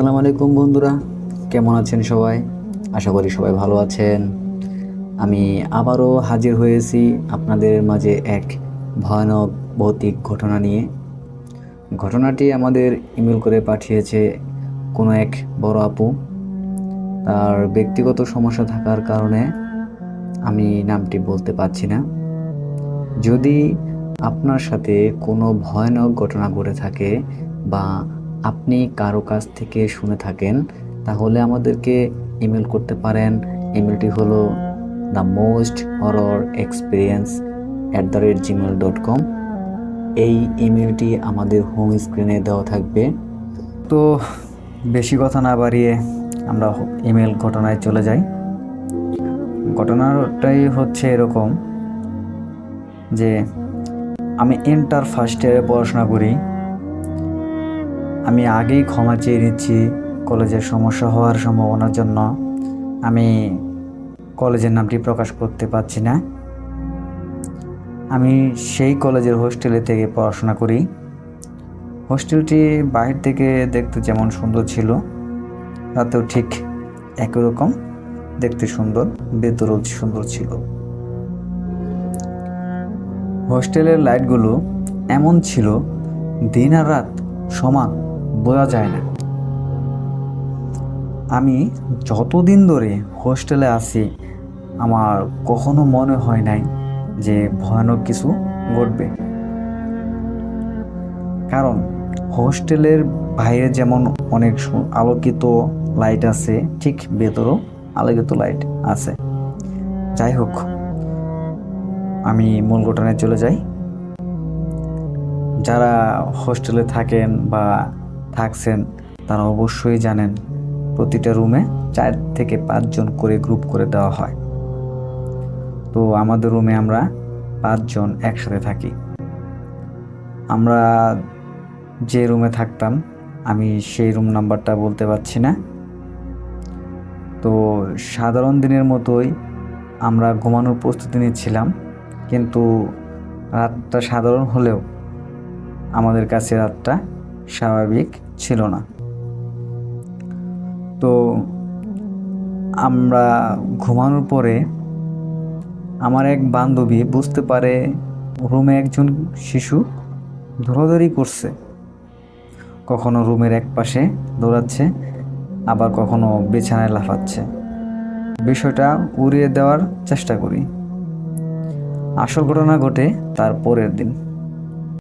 আসসালামু আলাইকুম বন্ধুরা, কেমন আছেন সবাই? আশা করি সবাই ভালো আছেন। আমি আবারও হাজির হয়েছি আপনাদের মাঝে এক ভয়ানক ভৌতিক ঘটনা নিয়ে। ঘটনাটি আমাদের ইমেল করে পাঠিয়েছে কোনো এক বড় আপু। তার ব্যক্তিগত সমস্যা থাকার কারণে আমি নামটি বলতে পারছি না। যদি আপনার সাথে কোনো ভয়ানক ঘটনা ঘটে থাকে বা আপনি কারো কাছ থেকে শুনে থাকেন, তাহলে আমাদেরকে ইমেল করতে পারেন। ইমেলটি হলো themosthorrorexperience@gmail.com। এই ইমেলটি আমাদের হোম স্ক্রিনে দেওয়া থাকবে। তো বেশি কথা না বাড়িয়ে আমরা ইমেল ঘটনায় চলে যাই। ঘটনাটাই হচ্ছে এরকম যে আমি ইন্টার ফার্স্ট ইয়ারে পড়াশোনা করি। আমি আগেই ক্ষমা চেয়ে নিচ্ছি কলেজের সমস্যা হওয়ার সম্ভাবনার জন্য। আমি কলেজের নামটি প্রকাশ করতে পারছি না। আমি সেই কলেজের হোস্টেলে থেকে পড়াশোনা করি। হোস্টেলটি বাহির থেকে দেখতে যেমন সুন্দর ছিল, তাতেও ঠিক একই রকম দেখতে সুন্দর, ভেতরেও সুন্দর ছিল। হোস্টেলের লাইটগুলো এমন ছিল দিন আর রাত সমান, বোঝা যায় না। আমি যতদিন ধরে হোস্টেলে আছি আমার কখনো মনে হয় নাই যে ভয়ানক কিছু ঘটবে। কারণ হোস্টেলের বাইরে যেমন অনেক আলোকিত লাইট আছে, ঠিক ভেতরেও আলোকিত লাইট আছে। যাই হোক, আমি মূল ঘটনায় চলে যাই। যারা হোস্টেলে থাকেন বা থাকছেন তারা অবশ্যই জানেন প্রতিটা রুমে 4 থেকে 5 জন করে গ্রুপ করে দেওয়া হয়। তো আমাদের রুমে আমরা 5 জন একসাথে থাকি। আমরা যে রুমে থাকতাম আমি সেই রুম নাম্বারটা বলতে পারছি না। তো সাধারণ দিনের মতোই আমরা ঘুমানোর প্রস্তুতি নিচ্ছিলাম, কিন্তু রাতটা সাধারণ হলেও আমাদের কাছে রাতটা স্বাভাবিক ছিল না। তো আমরা ঘুমানোর পরে আমার এক বান্ধবী বুঝতে পারে রুমে একজন শিশু দৌড়াদৌড়ি করছে। কখনো রুমের এক পাশে দৌড়াচ্ছে, আবার কখনো বিছানায় লাফাচ্ছে। বিষয়টা উড়িয়ে দেওয়ার চেষ্টা করি। আসল ঘটনা ঘটে তার পরের দিন।